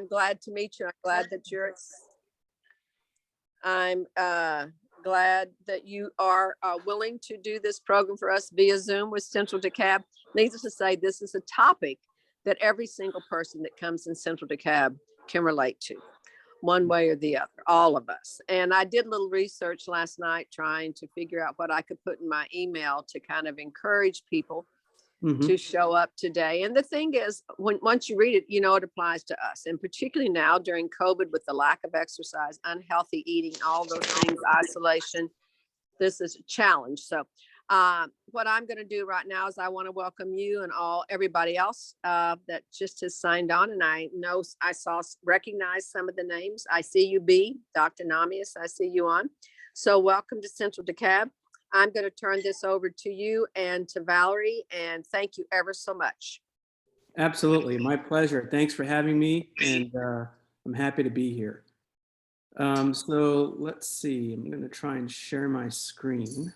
I'm glad to meet you. I'm glad that I'm glad that you are willing to do this program for us via Zoom with Central DeKalb. Needless to say, this is a topic that every single person that comes in Central DeKalb can relate to, one way or the other, all of us. And I did a little research last night trying to figure out what I could put in my email to kind of encourage people to show up today. And the thing is, once you read it, you know it applies to us. And particularly now during COVID with the lack of exercise, unhealthy eating, all those things, isolation, this is a challenge. So what I'm going to do right now is I want to welcome you and everybody else that just has signed on. And I know recognize some of the names. I see you, B, Dr. Namias, I see you on. So welcome to Central DeKalb. I'm going to turn this over to you and to Valerie, and thank you ever so much. Absolutely, my pleasure. Thanks for having me, and I'm happy to be here. So let's see, I'm going to try and share my screen.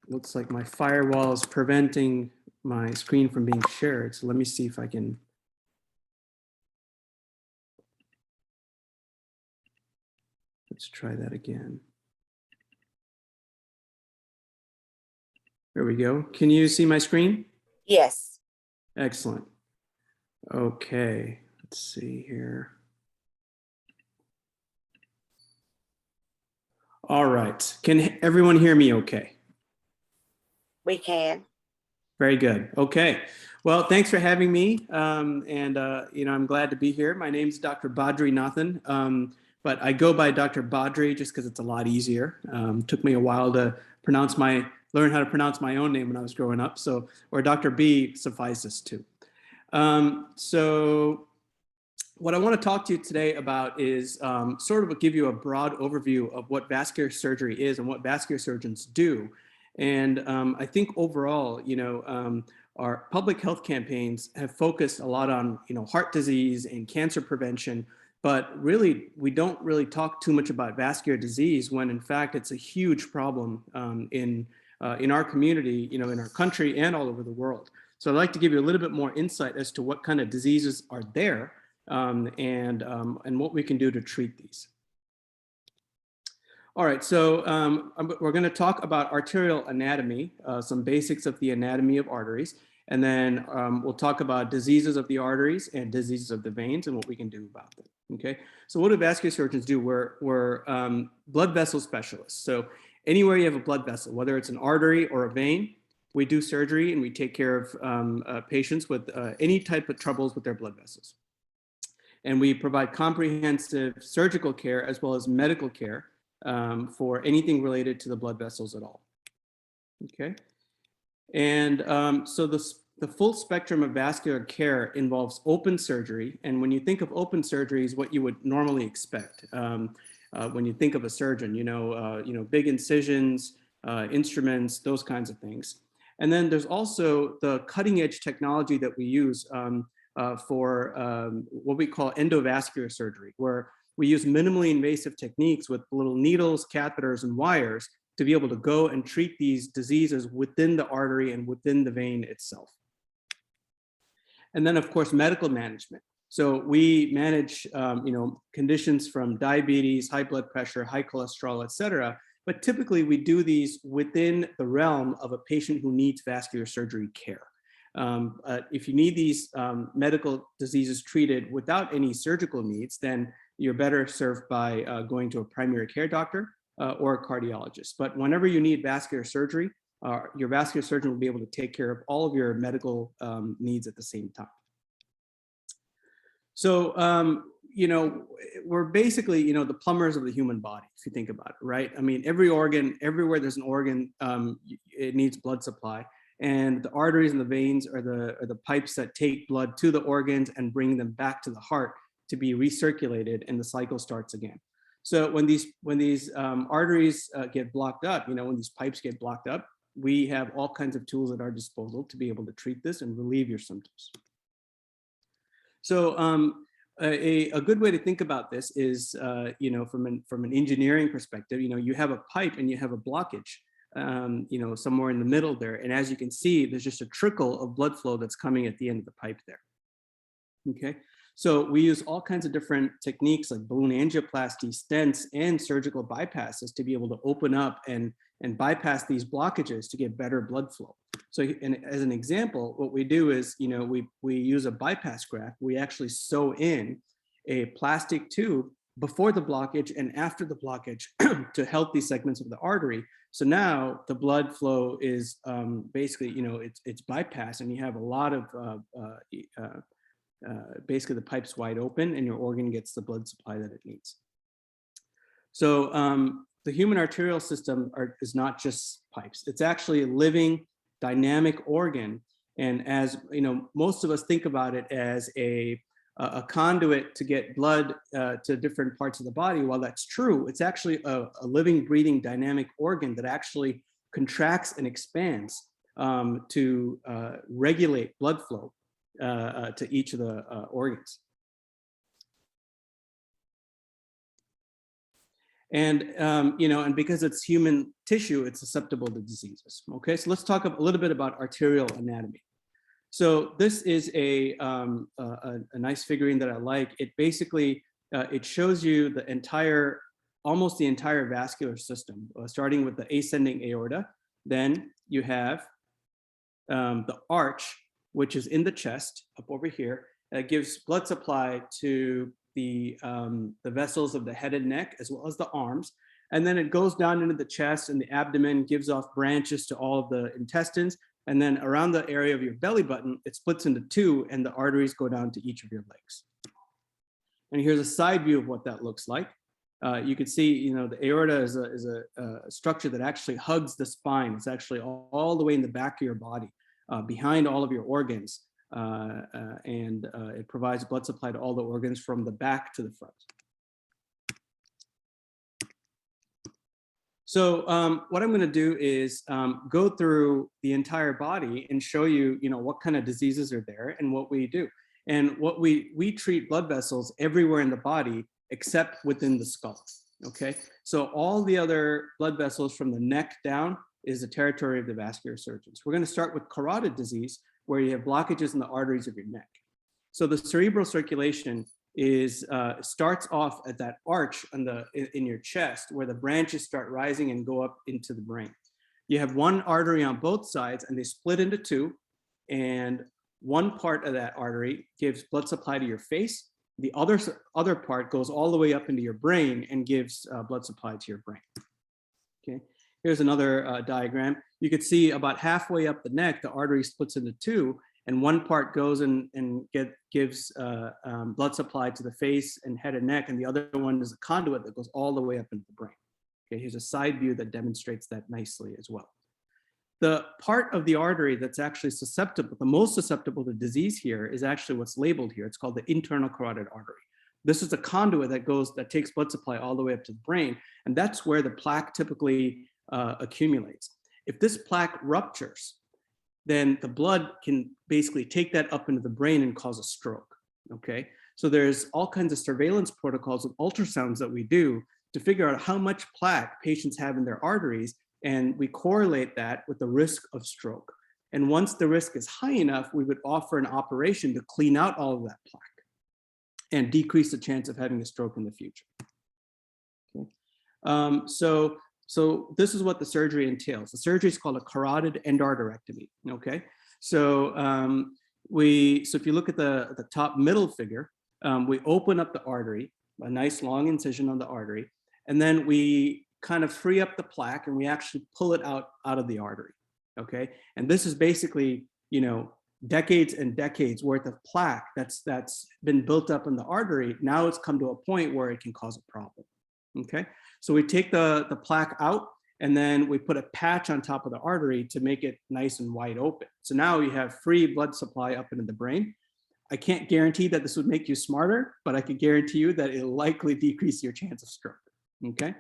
Looks like my firewall is preventing my screen from being shared. So let me see if I can. Let's try that again. There we go. Can you see my screen? Yes. Excellent. Okay, let's see here. All right, can everyone hear me okay? We can. Very good. Okay. Well, thanks for having me. I'm glad to be here. My name is Dr. Badri Nathan, but I go by Dr. Badri just because it's a lot easier. Took me a while to learn how to pronounce my own name when I was growing up. So, or Dr. B suffices too. So what I want to talk to you today about is sort of give you a broad overview of what vascular surgery is and what vascular surgeons do. And I think overall, our public health campaigns have focused a lot on, heart disease and cancer prevention, but really, we don't really talk too much about vascular disease when in fact, it's a huge problem in our community, in our country and all over the world. So I'd like to give you a little bit more insight as to what kind of diseases are there and what we can do to treat these. All right, so we're going to talk about arterial anatomy, some basics of the anatomy of arteries, and then we'll talk about diseases of the arteries and diseases of the veins and what we can do about them. Okay, so what do vascular surgeons do? We're blood vessel specialists. So anywhere you have a blood vessel, whether it's an artery or a vein, we do surgery and we take care of patients with any type of troubles with their blood vessels. And we provide comprehensive surgical care as well as medical care for anything related to the blood vessels at all. Okay, and so the full spectrum of vascular care involves open surgery, and when you think of open surgery is what you would normally expect when you think of a surgeon. Big incisions, instruments, those kinds of things. And then there's also the cutting edge technology that we use for what we call endovascular surgery, where we use minimally invasive techniques with little needles, catheters, and wires to be able to go and treat these diseases within the artery and within the vein itself. And then, of course, medical management. So we manage, conditions from diabetes, high blood pressure, high cholesterol, et cetera. But typically, we do these within the realm of a patient who needs vascular surgery care. If you need these medical diseases treated without any surgical needs, then you're better served by going to a primary care doctor or a cardiologist. But whenever you need vascular surgery, your vascular surgeon will be able to take care of all of your medical needs at the same time. So, we're basically, the plumbers of the human body, if you think about it, right? I mean, every organ, everywhere there's an organ, it needs blood supply. And the arteries and the veins are the pipes that take blood to the organs and bring them back to the heart to be recirculated, and the cycle starts again. So when these arteries get blocked up, when these pipes get blocked up, we have all kinds of tools at our disposal to be able to treat this and relieve your symptoms. So a good way to think about this is, you know, from an engineering perspective, you know, you have a pipe and you have a blockage, you know, somewhere in the middle there. And as you can see, there's just a trickle of blood flow that's coming at the end of the pipe there. Okay, so we use all kinds of different techniques like balloon angioplasty, stents, and surgical bypasses to be able to open up and bypass these blockages to get better blood flow. So, and as an example, what we do is, you know, we use a bypass graft. We actually sew in a plastic tube before the blockage and after the blockage to help these segments of the artery. So now the blood flow is basically, you know, it's bypassed, and you have a lot of basically the pipe's wide open and your organ gets the blood supply that it needs. So the human arterial system is not just pipes. It's actually a living, dynamic organ. And as you know, most of us think about it as a conduit to get blood to different parts of the body. While that's true, it's actually a living, breathing, dynamic organ that actually contracts and expands to regulate blood flow to each of the organs. And, you know, and because it's human tissue, it's susceptible to diseases. Okay, so let's talk a little bit about arterial anatomy. So this is a nice figurine that I like. It basically, it shows you the entire, almost the entire vascular system, starting with the ascending aorta. Then you have the arch, which is in the chest up over here. That gives blood supply to the vessels of the head and neck, as well as the arms. And then it goes down into the chest and the abdomen, gives off branches to all of the intestines. And then around the area of your belly button, it splits into two and the arteries go down to each of your legs. And here's a side view of what that looks like. You can see, you know, the aorta is a structure that actually hugs the spine. It's actually all the way in the back of your body, behind all of your organs. And it provides blood supply to all the organs from the back to the front. So what I'm going to do is go through the entire body and show you, you know, what kind of diseases are there and what we do. And what we treat blood vessels everywhere in the body except within the skull. Okay, so all the other blood vessels from the neck down is the territory of the vascular surgeons. We're going to start with carotid disease, where you have blockages in the arteries of your neck. So the cerebral circulation is starts off at that arch in your chest, where the branches start rising and go up into the brain. You have one artery on both sides, and they split into two. And one part of that artery gives blood supply to your face. The other part goes all the way up into your brain and gives blood supply to your brain. Okay. Here's another diagram. You could see about halfway up the neck, the artery splits into two, and one part goes and gives blood supply to the face and head and neck, and the other one is a conduit that goes all the way up into the brain. Okay, here's a side view that demonstrates that nicely as well. The part of the artery that's actually susceptible, the most susceptible to disease here, is actually what's labeled here. It's called the internal carotid artery. This is a conduit that takes blood supply all the way up to the brain, and that's where the plaque typically accumulates. If this plaque ruptures, then the blood can basically take that up into the brain and cause a stroke. Okay, so there's all kinds of surveillance protocols with ultrasounds that we do to figure out how much plaque patients have in their arteries, and we correlate that with the risk of stroke. And once the risk is high enough, we would offer an operation to clean out all of that plaque and decrease the chance of having a stroke in the future. Okay. So this is what the surgery entails. The surgery is called a carotid endarterectomy. Okay, so if you look at the top middle figure, we open up the artery, a nice long incision on the artery, and then we kind of free up the plaque and we actually pull it out of the artery. Okay, and this is basically, you know, decades and decades worth of plaque that's been built up in the artery. Now it's come to a point where it can cause a problem. Okay, so we take the plaque out and then we put a patch on top of the artery to make it nice and wide open. So now you have free blood supply up into the brain. I can't guarantee that this would make you smarter, but I can guarantee you that it'll likely decrease your chance of stroke. Okay.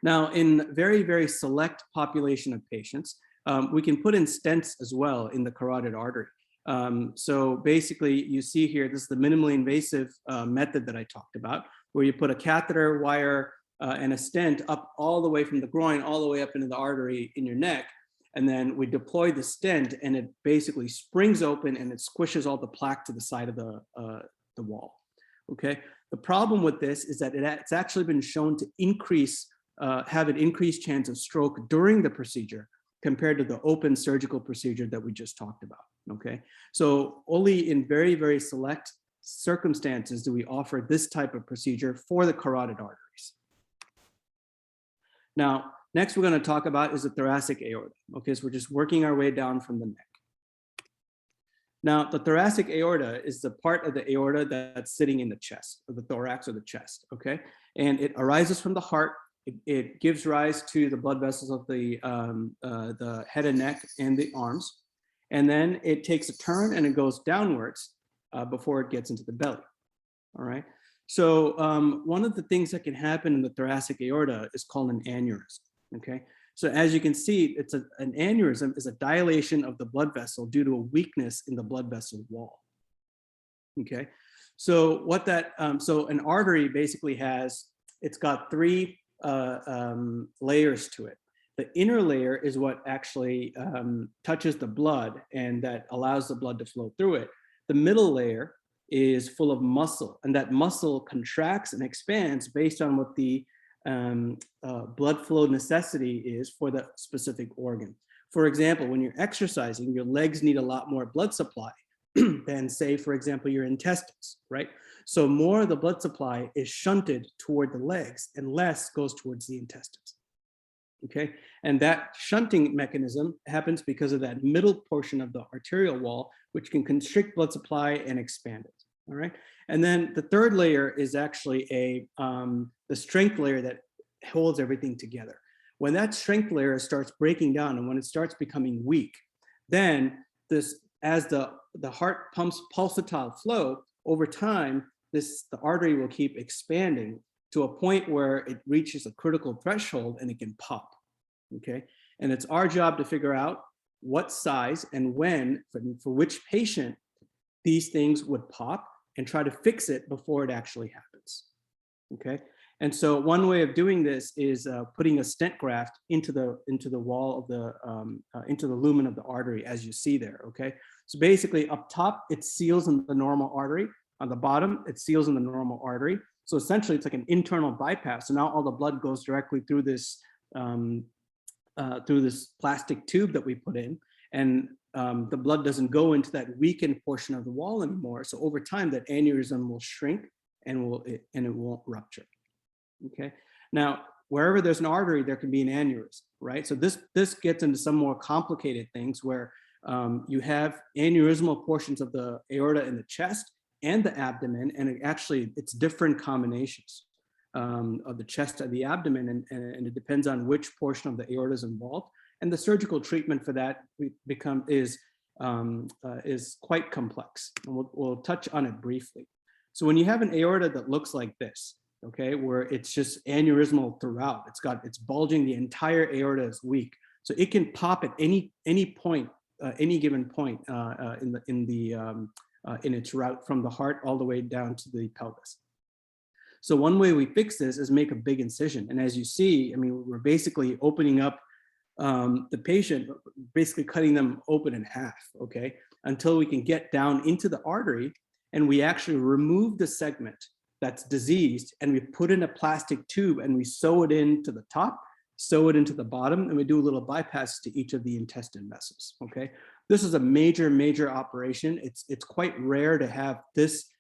Now, in very, very select population of patients, we can put in stents as well in the carotid artery. So basically you see here, this is the minimally invasive method that I talked about, where you put a catheter, wire, and a stent up all the way from the groin, all the way up into the artery in your neck. And then we deploy the stent and it basically springs open and it squishes all the plaque to the side of the wall. Okay. The problem with this is that it's actually been shown to have an increased chance of stroke during the procedure compared to the open surgical procedure that we just talked about. Okay. So only in very, very select circumstances do we offer this type of procedure for the carotid arteries. Now, next we're going to talk about is the thoracic aorta. Okay, so we're just working our way down from the neck. Now, the thoracic aorta is the part of the aorta that's sitting in the chest, or the thorax or the chest, okay? And it arises from the heart. It gives rise to the blood vessels of the head and neck and the arms. And then it takes a turn and it goes downwards before it gets into the belly, all right? So one of the things that can happen in the thoracic aorta is called an aneurysm, okay? So as you can see, an aneurysm is a dilation of the blood vessel due to a weakness in the blood vessel wall, okay? So what so an artery basically it's got three layers to it. The inner layer is what actually touches the blood and that allows the blood to flow through it. The middle layer is full of muscle, and that muscle contracts and expands based on what the blood flow necessity is for the specific organ. For example, when you're exercising, your legs need a lot more blood supply than, say, for example, your intestines, right? So more of the blood supply is shunted toward the legs and less goes towards the intestines. Okay, and that shunting mechanism happens because of that middle portion of the arterial wall, which can constrict blood supply and expand it. All right, and then the third layer is actually the strength layer that holds everything together. When that strength layer starts breaking down and when it starts becoming weak, then as the heart pumps pulsatile flow over time, the artery will keep expanding to a point where it reaches a critical threshold and it can pop, okay? And it's our job to figure out what size and when, for which patient, these things would pop and try to fix it before it actually happens, okay? And so one way of doing this is putting a stent graft into the wall of into the lumen of the artery, as you see there, okay? So basically up top, it seals in the normal artery. On the bottom, it seals in the normal artery. So essentially, it's like an internal bypass. So now all the blood goes directly through this plastic tube that we put in, and the blood doesn't go into that weakened portion of the wall anymore. So over time, that aneurysm will shrink and it won't rupture. Okay. Now, wherever there's an artery, there can be an aneurysm, right? So this gets into some more complicated things where you have aneurysmal portions of the aorta in the chest and the abdomen, and it's different combinations of the chest and the abdomen, and it depends on which portion of the aorta is involved. And the surgical treatment for that is quite complex, and we'll touch on it briefly. So when you have an aorta that looks like this, okay, where it's just aneurysmal throughout, it's bulging, the entire aorta is weak, so it can pop at any point, any given point in its route from the heart all the way down to the pelvis. So one way we fix this is make a big incision. And as you see, I mean, we're basically opening up the patient, basically cutting them open in half, okay, until we can get down into the artery and we actually remove the segment that's diseased and we put in a plastic tube and we sew it into the top, sew it into the bottom, and we do a little bypass to each of the intestine vessels, okay? This is a major operation. It's quite rare to have this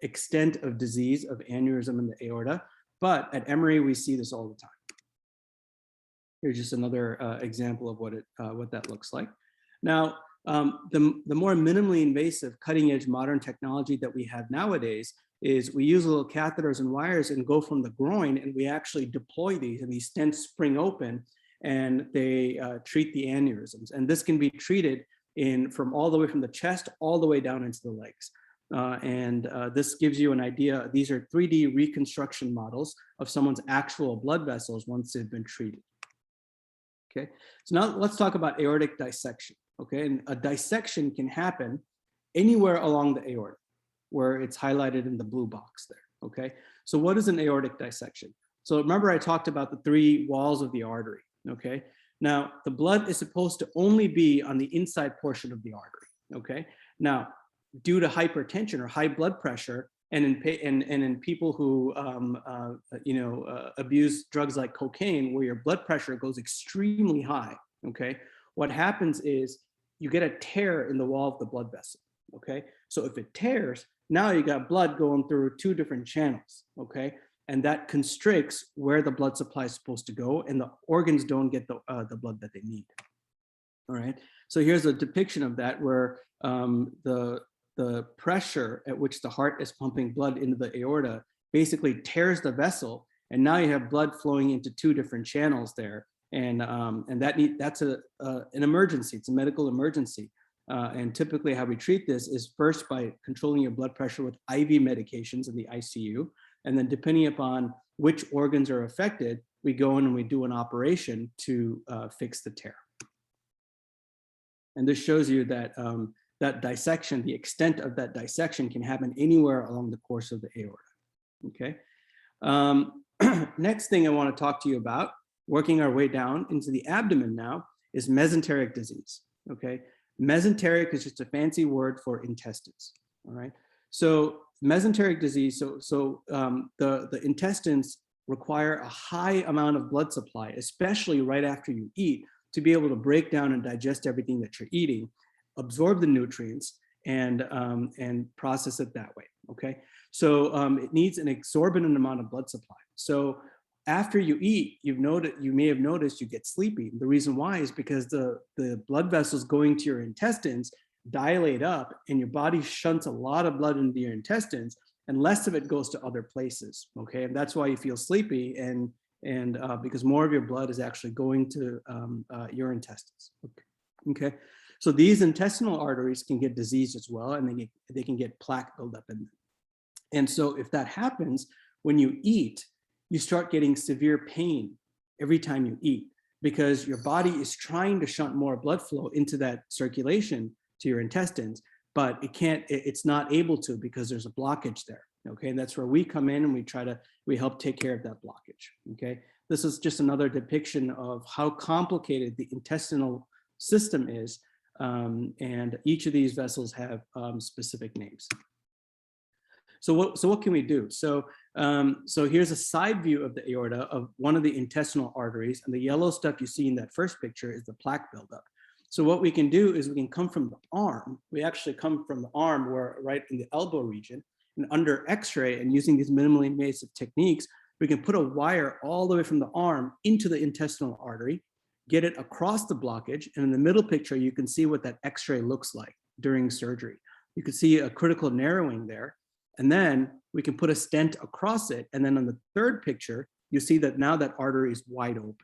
extent of disease of aneurysm in the aorta, but at Emory, we see this all the time. Here's just another example of what that looks like. Now, the more minimally invasive cutting edge modern technology that we have nowadays is we use little catheters and wires and go from the groin, and we actually deploy these, and these stents spring open and they treat the aneurysms. And this can be treated from all the way from the chest all the way down into the legs. This gives you an idea. These are 3D reconstruction models of someone's actual blood vessels once they've been treated. Okay, so now let's talk about aortic dissection. okay? And a dissection can happen anywhere along the aorta, where it's highlighted in the blue box there, okay? So what is an aortic dissection? So remember I talked about the 3 walls of the artery, okay? Now, the blood is supposed to only be on the inside portion of the artery, okay? Now, due to hypertension or high blood pressure, and in people who abuse drugs like cocaine, where your blood pressure goes extremely high, okay, what happens is you get a tear in the wall of the blood vessel, okay? So if it tears, now you got blood going through 2 different channels, okay? And that constricts where the blood supply is supposed to go, and the organs don't get the blood that they need. All right. So here's a depiction of that, where the pressure at which the heart is pumping blood into the aorta basically tears the vessel, and now you have blood flowing into 2 different channels there, and that's an emergency. It's a medical emergency. And typically how we treat this is first by controlling your blood pressure with IV medications in the ICU. And then depending upon which organs are affected, we go in and we do an operation to fix the tear. And this shows you that that dissection, the extent of that dissection can happen anywhere along the course of the aorta, okay? Next thing I wanna talk to you about, working our way down into the abdomen now, is mesenteric disease, okay? Mesenteric is just a fancy word for intestines, all right? So mesenteric disease, the intestines require a high amount of blood supply, especially right after you eat, to be able to break down and digest everything that you're eating, absorb the nutrients, and process it that way, okay? So it needs an exorbitant amount of blood supply. So after you eat, you may have noticed you get sleepy. The reason why is because the blood vessels going to your intestines dilate up, and your body shunts a lot of blood into your intestines, and less of it goes to other places, okay? And that's why you feel sleepy, and because more of your blood is actually going to your intestines, okay? So these intestinal arteries can get diseased as well, and they can get plaque buildup in them. And so if that happens, when you eat, you start getting severe pain every time you eat, because your body is trying to shunt more blood flow into that circulation to your intestines, but it's not able to, because there's a blockage there, okay? And that's where we come in, and we help take care of that blockage, okay? This is just another depiction of how complicated the intestinal system is, and each of these vessels have specific names. So what can we do? So here's a side view of the aorta of one of the intestinal arteries, and the yellow stuff you see in that first picture is the plaque buildup. So what we can do is we can come from the arm. We actually come from the arm, where right in the elbow region, and under X-ray, and using these minimally invasive techniques, we can put a wire all the way from the arm into the intestinal artery, get it across the blockage, and in the middle picture, you can see what that X-ray looks like during surgery. You can see a critical narrowing there, and then we can put a stent across it, and then on the third picture, you see that now that artery is wide open,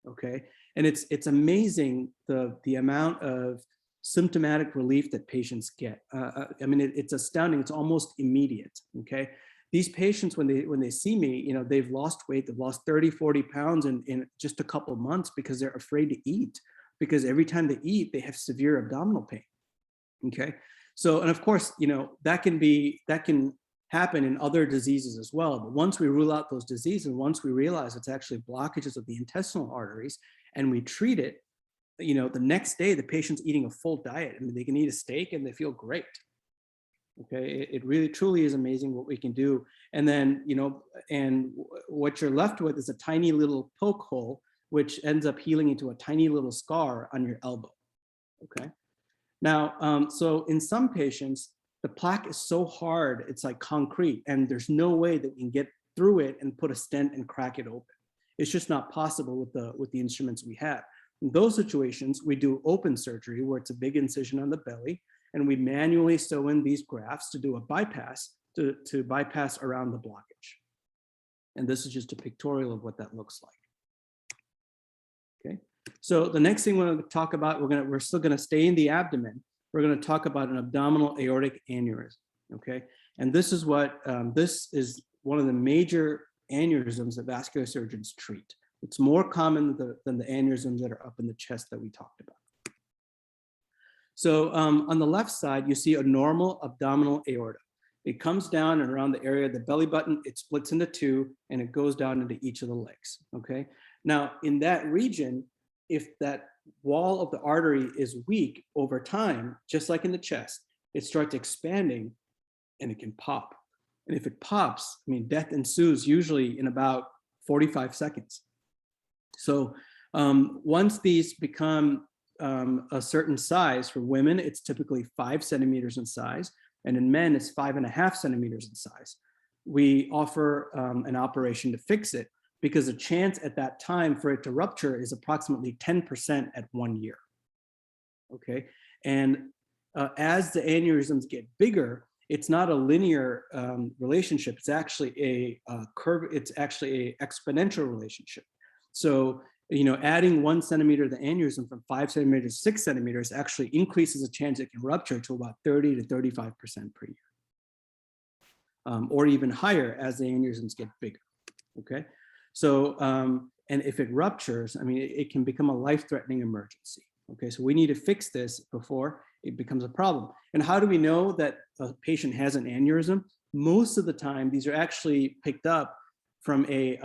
okay? And it's amazing the amount of symptomatic relief that patients get. I mean, it's astounding. It's almost immediate, okay? These patients, when they see me, they've lost weight. They've lost 30, 40 pounds in just a couple of months, because they're afraid to eat, because every time they eat, they have severe abdominal pain, okay? So, and of course, that can happen in other diseases as well. But once we rule out those diseases, once we realize it's actually blockages of the intestinal arteries, and we treat it, the next day the patient's eating a full diet. I mean, they can eat a steak and they feel great. Okay, it really truly is amazing what we can do. And then, and what you're left with is a tiny little poke hole, which ends up healing into a tiny little scar on your elbow. Okay. Now, so in some patients, the plaque is so hard, it's like concrete, and there's no way that we can get through it and put a stent and crack it open. It's just not possible with the instruments we have. In those situations, we do open surgery, where it's a big incision on the belly, and we manually sew in these grafts to do a bypass, to bypass around the blockage. And this is just a pictorial of what that looks like. Okay, so the next thing we're going to talk about, we're still going to stay in the abdomen. We're going to talk about an abdominal aortic aneurysm. Okay, and this is one of the major aneurysms that vascular surgeons treat. It's more common than the aneurysms that are up in the chest that we talked about. So on the left side, you see a normal abdominal aorta. It comes down and around the area of the belly button, it splits into two, and it goes down into each of the legs, okay? Now, in that region, if that wall of the artery is weak over time, just like in the chest, it starts expanding and it can pop. And if it pops, I mean, death ensues usually in about 45 seconds. So once these become a certain size, for women, it's typically 5 centimeters in size, and in men, it's 5.5 centimeters in size. We offer an operation to fix it because the chance at that time for it to rupture is approximately 10% at 1 year. Okay, and as the aneurysms get bigger, it's not a linear relationship. It's actually a curve. It's actually an exponential relationship. So, you know, adding 1 centimeter of the aneurysm from 5 centimeters to 6 centimeters actually increases the chance it can rupture to about 30 to 35% per year, or even higher as the aneurysms get bigger. Okay, so and if it ruptures, I mean, it can become a life-threatening emergency. Okay, so we need to fix this before it becomes a problem. And how do we know that a patient has an aneurysm? Most of the time, these are actually picked up from a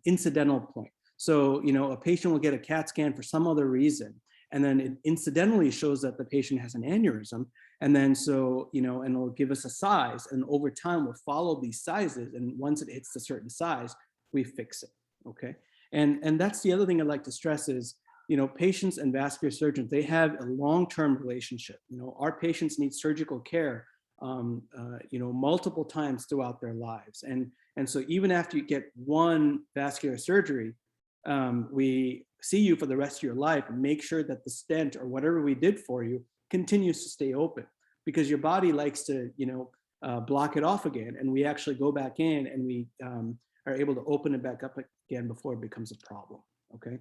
incidental point. So, you know, a patient will get a CAT scan for some other reason, and then it incidentally shows that the patient has an aneurysm. And then so, you know, and it'll give us a size, and over time we'll follow these sizes. And once it hits a certain size, we fix it, okay? And that's the other thing I'd like to stress is, you know, patients and vascular surgeons, they have a long-term relationship. You know, our patients need surgical care, you know, multiple times throughout their lives. And so even after you get one vascular surgery, we see you for the rest of your life and make sure that the stent or whatever we did for you continues to stay open, because your body likes to, you know, block it off again. And we actually go back in and we are able to open it back up again before it becomes a problem, okay?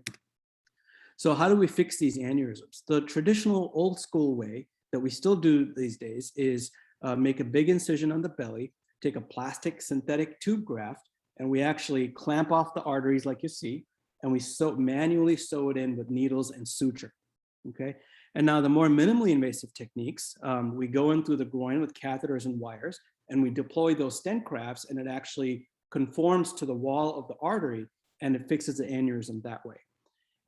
So how do we fix these aneurysms? The traditional old school way that we still do these days is make a big incision on the belly, take a plastic synthetic tube graft, and we actually clamp off the arteries like you see, and we manually sew it in with needles and suture, okay? And now the more minimally invasive techniques, we go in through the groin with catheters and wires, and we deploy those stent grafts, and it actually conforms to the wall of the artery, and it fixes the aneurysm that way.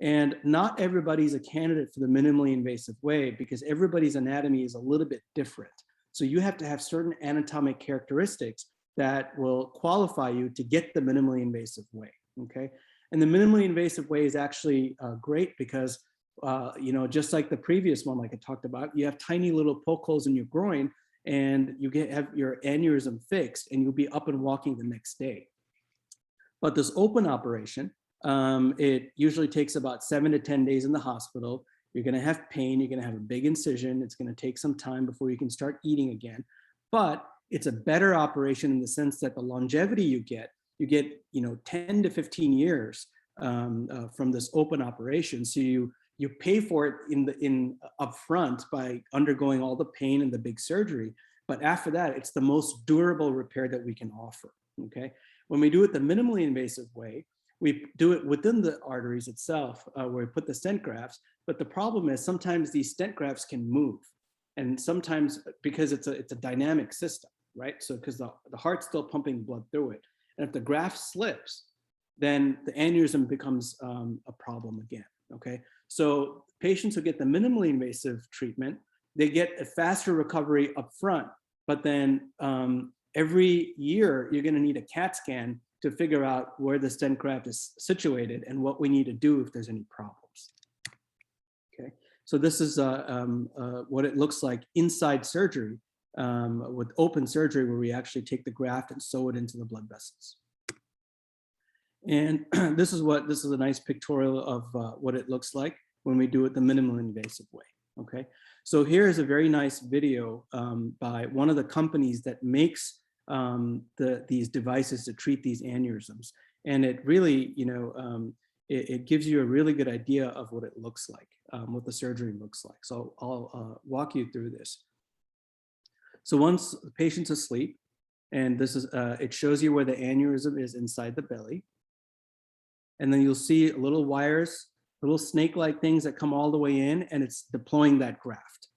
And not everybody's a candidate for the minimally invasive way because everybody's anatomy is a little bit different. So you have to have certain anatomic characteristics that will qualify you to get the minimally invasive way, okay? And the minimally invasive way is actually great because, you know, just like the previous one, like I talked about, you have tiny little poke holes in your groin and you have your aneurysm fixed and you'll be up and walking the next day. But this open operation, it usually takes about 7 to 10 days in the hospital. You're gonna have pain, you're gonna have a big incision, it's gonna take some time before you can start eating again. But it's a better operation in the sense that the longevity you get, you know, 10 to 15 years from this open operation. So you pay for it in upfront by undergoing all the pain and the big surgery. But after that, it's the most durable repair that we can offer, okay? When we do it the minimally invasive way, we do it within the arteries itself, where we put the stent grafts. But the problem is sometimes these stent grafts can move. And sometimes because it's a dynamic system, right? So because the heart's still pumping blood through it. And if the graft slips, then the aneurysm becomes a problem again, okay? So patients who get the minimally invasive treatment, they get a faster recovery up front, but then every year you're gonna need a CAT scan to figure out where the stent graft is situated and what we need to do if there's any problems, okay? So this is what it looks like inside surgery with open surgery where we actually take the graft and sew it into the blood vessels. And this is a nice pictorial of what it looks like when we do it the minimally invasive way, okay? So here is a very nice video by one of the companies that makes these devices to treat these aneurysms. And it really, you know, it gives you a really good idea of what it looks like, what the surgery looks like. So I'll walk you through this. So once the patient's asleep, and this is, it shows you where the aneurysm is inside the belly. And then you'll see little wires, little snake-like things that come all the way in, and it's deploying that graft.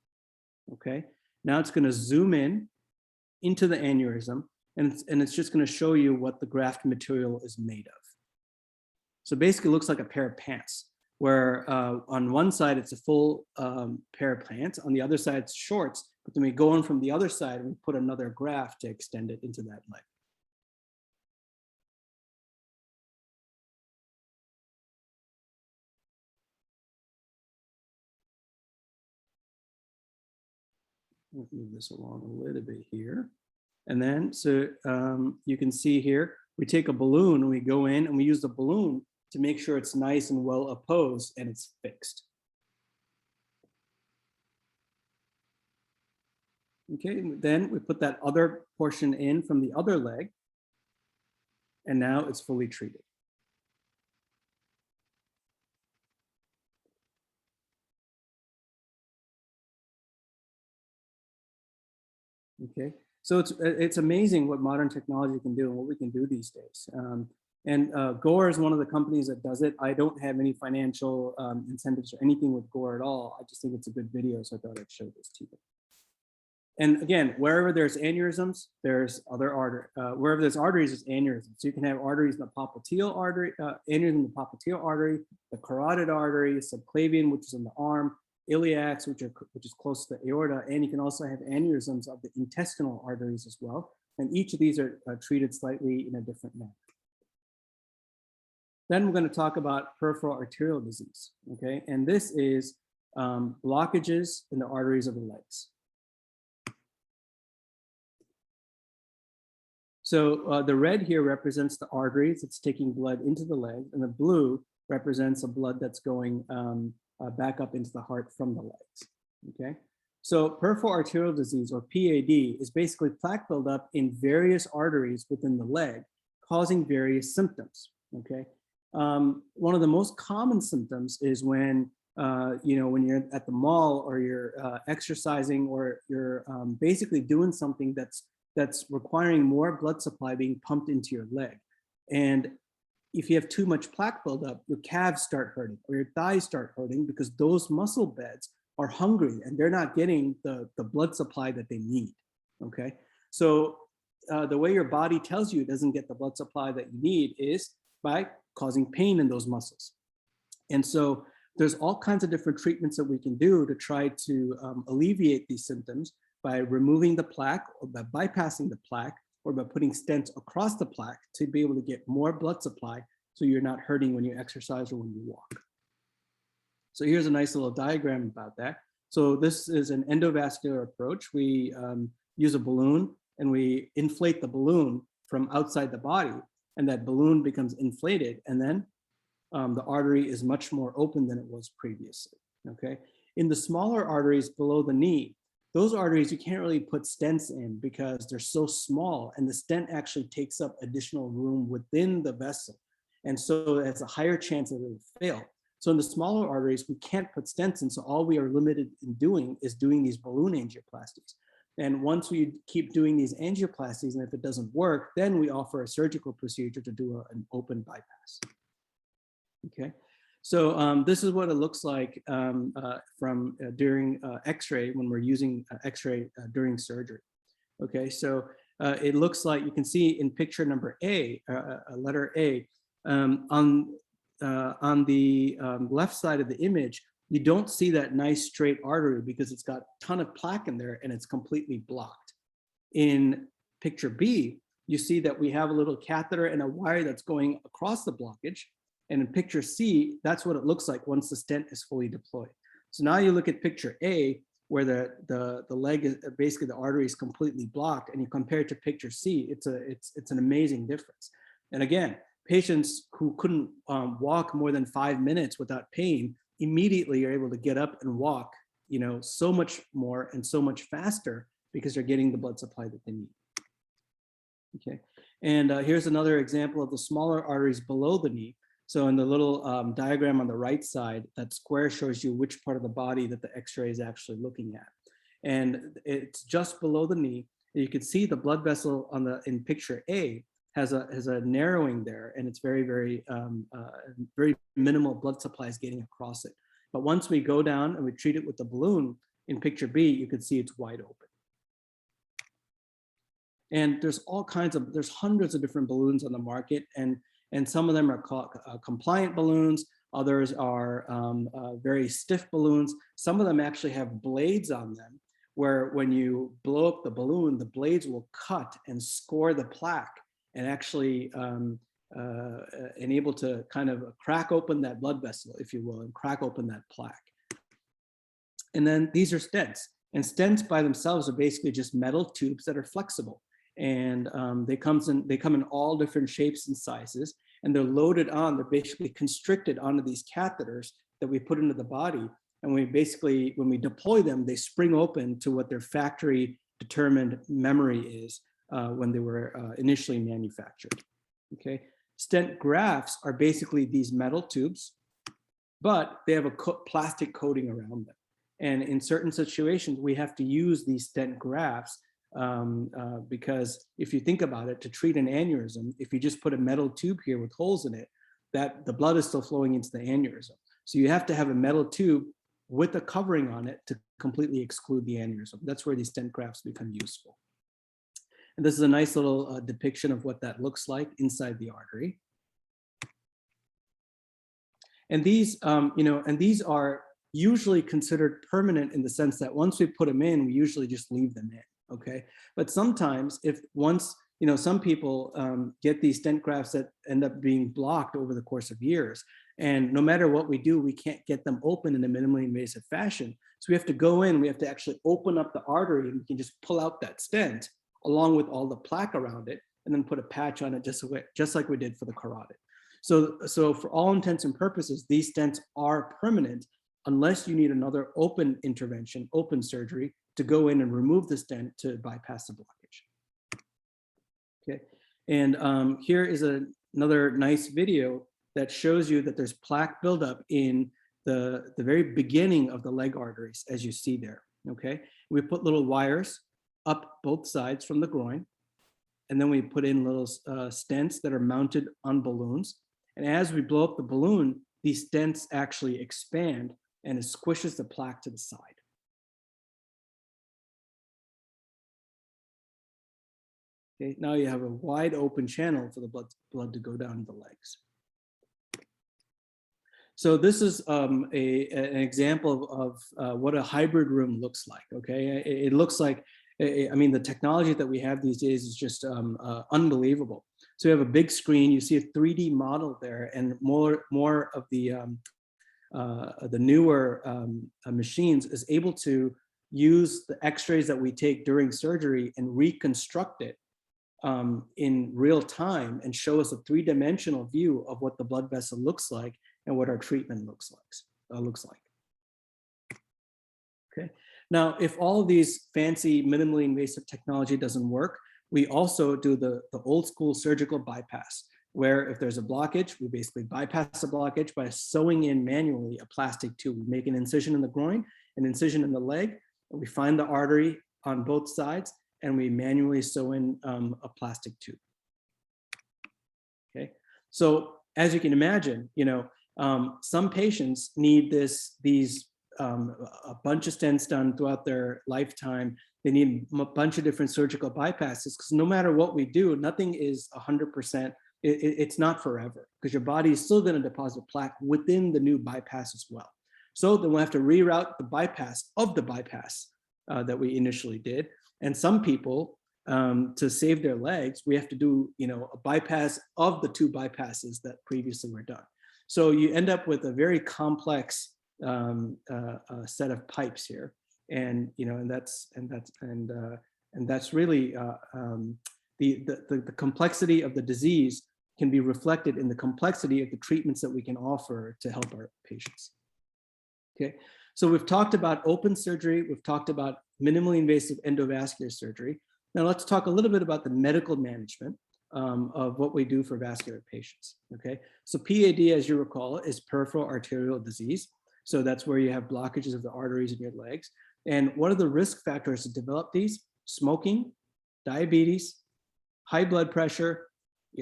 okay? Now it's gonna zoom in into the aneurysm, and it's just gonna show you what the graft material is made of. So basically it looks like a pair of pants, where on one side it's a full pair of pants, on the other side it's shorts, but then we go in from the other side and we put another graft to extend it into that leg. Let's move this along a little bit here. And then, so you can see here, we take a balloon and we go in and we use the balloon to make sure it's nice and well opposed and it's fixed. Okay, and then we put that other portion in from the other leg, and now it's fully treated. Okay, so it's amazing what modern technology can do and what we can do these days. Gore is one of the companies that does it. I don't have any financial incentives or anything with Gore at all. I just think it's a good video, so I thought I'd show this to you. And again, wherever there's aneurysms, there's other artery. Wherever there's arteries, there's aneurysms. So you can have arteries in the popliteal artery, aneurysm in the popliteal artery, the carotid artery, subclavian, which is in the arm, iliacs, which is close to the aorta, and you can also have aneurysms of the intestinal arteries as well. And each of these are treated slightly in a different manner. Then we're going to talk about peripheral arterial disease, okay? And this is blockages in the arteries of the legs. So the red here represents the arteries. It's taking blood into the leg, and the blue represents a blood that's going back up into the heart from the legs, okay? So peripheral arterial disease, or PAD, is basically plaque buildup in various arteries within the leg, causing various symptoms, okay? One of the most common symptoms is when, when you're at the mall or you're exercising, or you're basically doing something that's requiring more blood supply being pumped into your leg. And if you have too much plaque buildup, your calves start hurting or your thighs start hurting because those muscle beds are hungry and they're not getting the blood supply that they need, okay? So the way your body tells you it doesn't get the blood supply that you need is by causing pain in those muscles. And so there's all kinds of different treatments that we can do to try to alleviate these symptoms by removing the plaque, or by bypassing the plaque, or by putting stents across the plaque to be able to get more blood supply so you're not hurting when you exercise or when you walk. So here's a nice little diagram about that. So this is an endovascular approach. We use a balloon and we inflate the balloon from outside the body, and that balloon becomes inflated, and then the artery is much more open than it was previously, okay? In the smaller arteries below the knee, those arteries you can't really put stents in because they're so small, and the stent actually takes up additional room within the vessel. And so it has a higher chance that it will fail. So in the smaller arteries, we can't put stents in, so all we are limited in doing is doing these balloon angioplasties. And once we keep doing these angioplasties, and if it doesn't work, then we offer a surgical procedure to do an open bypass. Okay, so this is what it looks like during X-ray, when we're using X-ray during surgery. Okay, so it looks like, you can see in picture number A, letter A, on the left side of the image, you don't see that nice straight artery because it's got a ton of plaque in there and it's completely blocked. In picture B, you see that we have a little catheter and a wire that's going across the blockage. And in picture C, that's what it looks like once the stent is fully deployed. So now you look at picture A, where the leg is basically, the artery is completely blocked, and you compare it to picture C, it's an amazing difference. And again, patients who couldn't walk more than 5 minutes without pain immediately are able to get up and walk, so much more and so much faster because they're getting the blood supply that they need. Okay, and here's another example of the smaller arteries below the knee. So in the little diagram on the right side, that square shows you which part of the body that the X-ray is actually looking at. And it's just below the knee. You can see the blood vessel in picture A has a narrowing there, and it's very, very, very minimal blood supply is getting across it. But once we go down and we treat it with the balloon, In picture B, you can see it's wide open. And there's there's hundreds of different balloons on the market, and some of them are called compliant balloons. Others are very stiff balloons. Some of them actually have blades on them, where when you blow up the balloon, the blades will cut and score the plaque and actually enable to kind of crack open that blood vessel, if you will, and crack open that plaque. And then these are stents. And stents by themselves are basically just metal tubes that are flexible. And they come in all different shapes and sizes, and they're loaded on, they're basically constricted onto these catheters that we put into the body. And we basically, when we deploy them, they spring open to what their factory determined memory is when they were initially manufactured. Okay, stent grafts are basically these metal tubes, but they have a plastic coating around them. And in certain situations, we have to use these stent grafts because if you think about it, to treat an aneurysm, if you just put a metal tube here with holes in it, that the blood is still flowing into the aneurysm. So you have to have a metal tube with a covering on it to completely exclude the aneurysm. That's where these stent grafts become useful. And this is a nice little depiction of what that looks like inside the artery. And these, these are usually considered permanent in the sense that once we put them in, we usually just leave them in. Okay, but sometimes if once, some people get these stent grafts that end up being blocked over the course of years, and no matter what we do, we can't get them open in a minimally invasive fashion. So we have to go in, we have to actually open up the artery, and we can just pull out that stent along with all the plaque around it, and then put a patch on it just like we did for the carotid. So for all intents and purposes, these stents are permanent unless you need another open intervention, open surgery, to go in and remove the stent to bypass the blockage. Okay, and here is another nice video that shows you that there's plaque buildup in the very beginning of the leg arteries, as you see there. Okay, we put little wires up both sides from the groin, and then we put in little stents that are mounted on balloons. And as we blow up the balloon, these stents actually expand and it squishes the plaque to the side. Okay, now you have a wide open channel for the blood to go down the legs. So this is an example of what a hybrid room looks like. Okay, it looks like, I mean, the technology that we have these days is just unbelievable. So you have a big screen, you see a 3D model there, and more of the newer machines is able to use the x-rays that we take during surgery and reconstruct it in real time and show us a three-dimensional view of what the blood vessel looks like and what our treatment looks like. Okay. Now, if all of these fancy minimally invasive technology doesn't work, we also do the old school surgical bypass, where if there's a blockage, we basically bypass the blockage by sewing in manually a plastic tube. We make an incision in the groin, an incision in the leg, and we find the artery on both sides, and we manually sew in a plastic tube. Okay, so as you can imagine, some patients need a bunch of stents done throughout their lifetime. They need a bunch of different surgical bypasses because no matter what we do, nothing is 100%. It's not forever because your body is still going to deposit plaque within the new bypass as well. So then we'll have to reroute the bypass of the bypass that we initially did. And some people, to save their legs, we have to do, a bypass of the two bypasses that previously were done. So you end up with a very complex set of pipes here, and that's really the complexity of the disease can be reflected in the complexity of the treatments that we can offer to help our patients. Okay, so we've talked about open surgery, we've talked about minimally invasive endovascular surgery. Now let's talk a little bit about the medical management of what we do for vascular patients. Okay, so PAD, as you recall, is peripheral arterial disease. So that's where you have blockages of the arteries in your legs. And what are the risk factors to develop these? Smoking, diabetes, high blood pressure,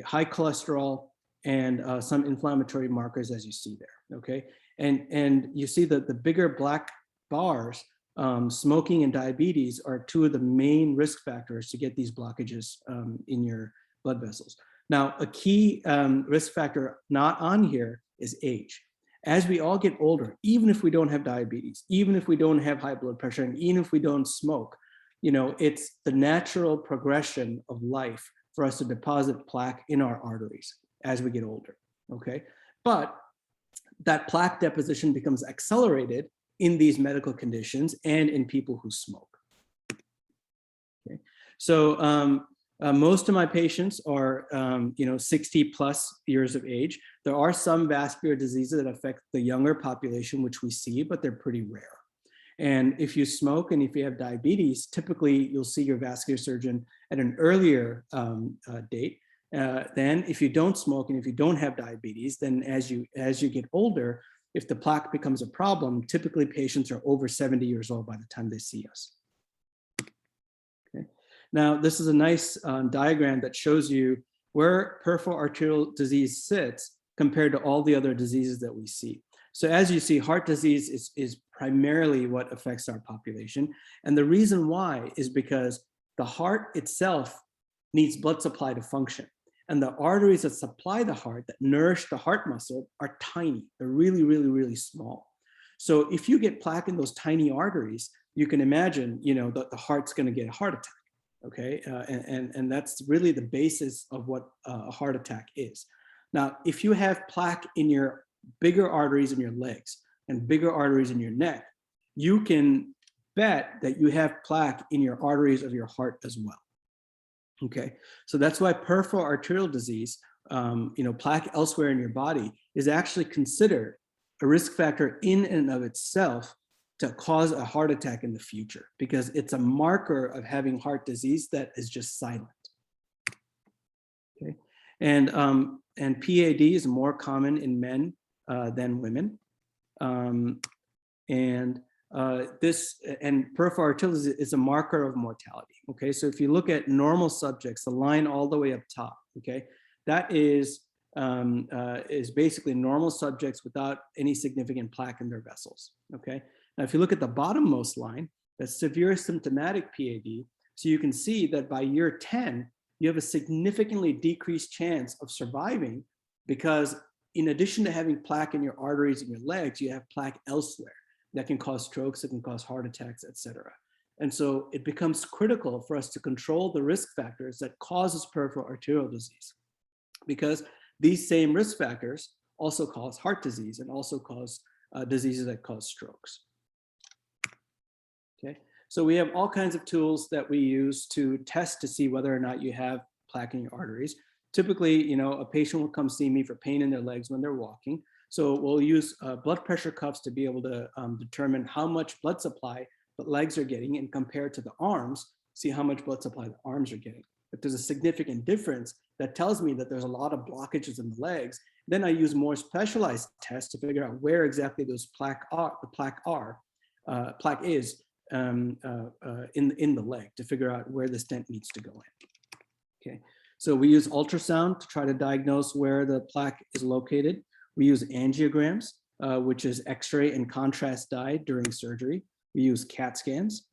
high cholesterol, and some inflammatory markers, as you see there. Okay, and you see that the bigger black bars smoking and diabetes are two of the main risk factors to get these blockages in your blood vessels. Now, a key risk factor not on here is age. As we all get older, even if we don't have diabetes, even if we don't have high blood pressure, and even if we don't smoke, you know, it's the natural progression of life for us to deposit plaque in our arteries as we get older, okay? But that plaque deposition becomes accelerated in these medical conditions and in people who smoke. Okay, so most of my patients are, 60 plus years of age. There are some vascular diseases that affect the younger population, which we see, but they're pretty rare. And if you smoke and if you have diabetes, typically you'll see your vascular surgeon at an earlier date. Then if you don't smoke and if you don't have diabetes, then as you get older, if the plaque becomes a problem, typically patients are over 70 years old by the time they see us. Okay. Now, this is a nice diagram that shows you where peripheral arterial disease sits compared to all the other diseases that we see. So as you see, heart disease is primarily what affects our population. And the reason why is because the heart itself needs blood supply to function. And the arteries that supply the heart, that nourish the heart muscle, are tiny. They're really, really, really small. So if you get plaque in those tiny arteries, you can imagine, that the heart's going to get a heart attack. Okay, and that's really the basis of what a heart attack is. Now, if you have plaque in your bigger arteries in your legs and bigger arteries in your neck, you can bet that you have plaque in your arteries of your heart as well. Okay, so that's why peripheral arterial disease, plaque elsewhere in your body, is actually considered a risk factor in and of itself to cause a heart attack in the future, because it's a marker of having heart disease that is just silent. Okay, and PAD is more common in men than women, and peripheral arterial disease is a marker of mortality. Okay, so if you look at normal subjects, the line all the way up top, okay, that is basically normal subjects without any significant plaque in their vessels. Okay, now if you look at the bottommost line, that's severe symptomatic PAD. So you can see that by year 10, you have a significantly decreased chance of surviving, because in addition to having plaque in your arteries and your legs, you have plaque elsewhere that can cause strokes, it can cause heart attacks, etc. And so it becomes critical for us to control the risk factors that causes peripheral arterial disease, because these same risk factors also cause heart disease and also cause diseases that cause strokes. Okay, so we have all kinds of tools that we use to test to see whether or not you have plaque in your arteries. Typically, a patient will come see me for pain in their legs when they're walking. So we'll use blood pressure cuffs to be able to determine how much blood supply the legs are getting and compare to the arms, see how much blood supply the arms are getting. If there's a significant difference, that tells me that there's a lot of blockages in the legs. Then I use more specialized tests to figure out where exactly those plaque is in the leg, to figure out where the stent needs to go in. Okay, so we use ultrasound to try to diagnose where the plaque is located. We use angiograms, which is X-ray and contrast dye during surgery. We use CAT scans.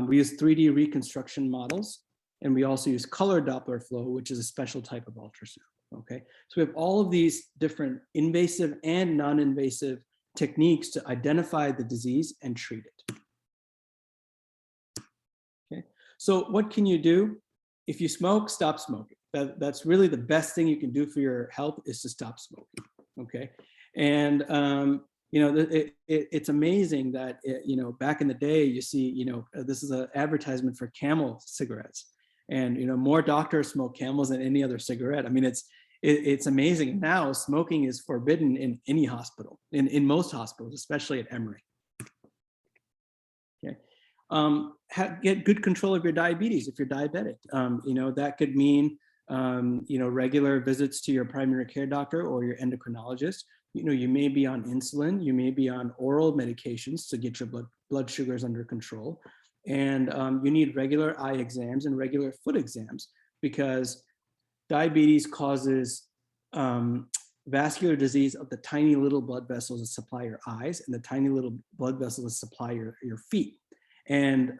We use 3D reconstruction models, and we also use color Doppler flow, which is a special type of ultrasound. Okay, so we have all of these different invasive and non-invasive techniques to identify the disease and treat it. Okay, so what can you do? If you smoke, stop smoking. That's really the best thing you can do for your health, is to stop smoking. Okay, and it's amazing that back in the day, you see, this is an advertisement for Camel cigarettes, and more doctors smoke Camels than any other cigarette. I mean, it's amazing. Now smoking is forbidden in any hospital, in most hospitals, especially at Emory. Okay. Get good control of your diabetes if you're diabetic. That could mean regular visits to your primary care doctor or your endocrinologist. You may be on insulin, you may be on oral medications to get your blood sugars under control. And you need regular eye exams and regular foot exams, because diabetes causes vascular disease of the tiny little blood vessels that supply your eyes and the tiny little blood vessels that supply your feet. And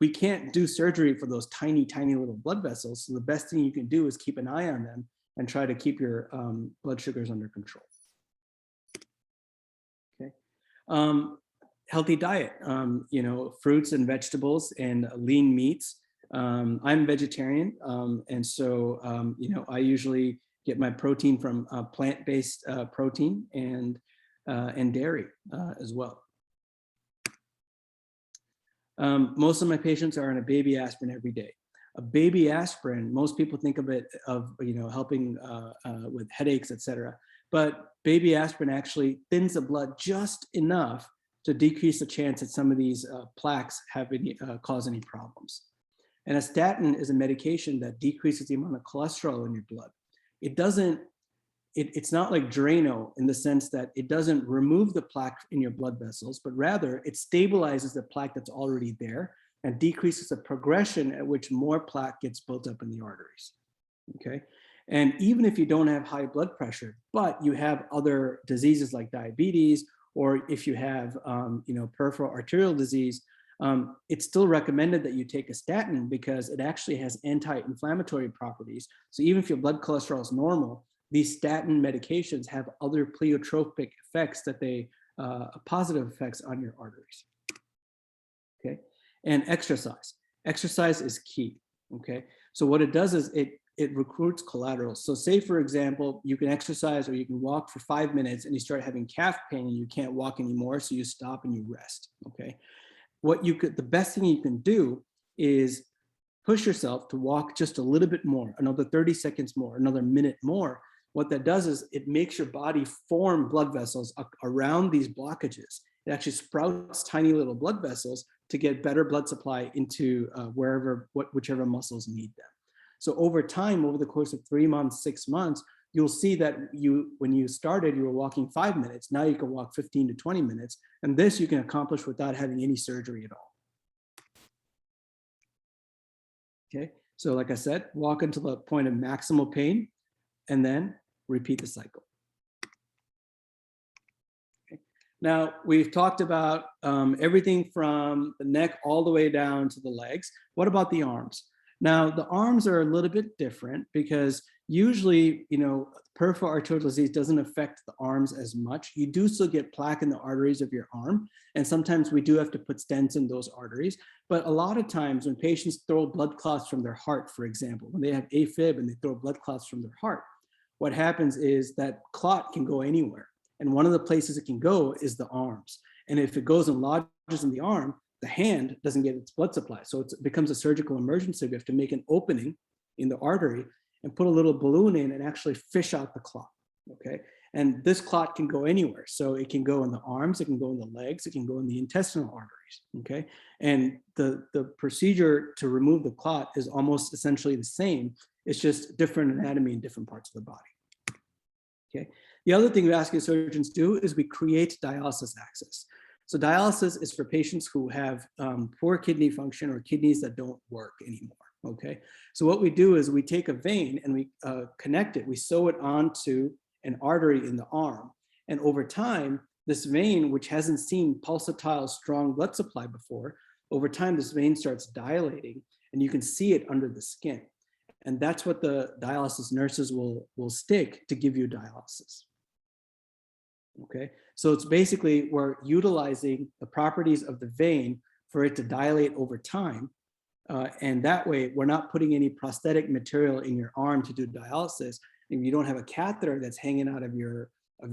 we can't do surgery for those tiny, tiny little blood vessels. So the best thing you can do is keep an eye on them and try to keep your blood sugars under control. Okay. Healthy diet, you know, fruits and vegetables and lean meats. I'm vegetarian, and so, you know, I usually get my protein from plant-based protein and dairy as well. Most of my patients are on a baby aspirin every day. A baby aspirin, most people think of it you know, helping with headaches, etc. But baby aspirin actually thins the blood just enough to decrease the chance that some of these plaques have cause any problems. And a statin is a medication that decreases the amount of cholesterol in your blood. It doesn't, it's not like Drano in the sense that it doesn't remove the plaque in your blood vessels, but rather it stabilizes the plaque that's already there and decreases the progression at which more plaque gets built up in the arteries, okay? And even if you don't have high blood pressure, but you have other diseases like diabetes, or if you have, you know, peripheral arterial disease, it's still recommended that you take a statin because it actually has anti-inflammatory properties. So even if your blood cholesterol is normal, these statin medications have other pleiotropic effects that they, positive effects on your arteries. Okay, and exercise. Exercise is key. Okay, so what it does is it recruits collateral. So say, for example, you can exercise or you can walk for 5 minutes and you start having calf pain and you can't walk anymore, so you stop and you rest. Okay, the best thing you can do is push yourself to walk just a little bit more, another 30 seconds more, another minute more. What that does is it makes your body form blood vessels around these blockages. It actually sprouts tiny little blood vessels to get better blood supply into whichever muscles need them. So over time, over the course of 3 months, 6 months, you'll see that when you started, you were walking 5 minutes. Now you can walk 15 to 20 minutes. And this you can accomplish without having any surgery at all. Okay, so like I said, walk until the point of maximal pain and then repeat the cycle. Okay. Now we've talked about everything from the neck all the way down to the legs. What about the arms? Now the arms are a little bit different because usually, you know, peripheral arterial disease doesn't affect the arms as much. You do still get plaque in the arteries of your arm. And sometimes we do have to put stents in those arteries. But a lot of times when patients throw blood clots from their heart, for example, when they have AFib and they throw blood clots from their heart, what happens is that clot can go anywhere. And one of the places it can go is the arms. And if it goes and lodges in the arm, the hand doesn't get its blood supply. So it becomes a surgical emergency. We have to make an opening in the artery and put a little balloon in and actually fish out the clot, okay? And this clot can go anywhere. So it can go in the arms, it can go in the legs, it can go in the intestinal arteries, okay? And the procedure to remove the clot is almost essentially the same. It's just different anatomy in different parts of the body, okay? The other thing vascular surgeons do is we create dialysis access. So dialysis is for patients who have poor kidney function or kidneys that don't work anymore. Okay, so what we do is we take a vein and we connect it, we sew it onto an artery in the arm. And over time, this vein, which hasn't seen pulsatile strong blood supply before, over time, this vein starts dilating and you can see it under the skin. And that's what the dialysis nurses will stick to give you dialysis. Okay, so it's basically we're utilizing the properties of the vein for it to dilate over time. And that way, we're not putting any prosthetic material in your arm to do dialysis, and you don't have a catheter that's hanging out of your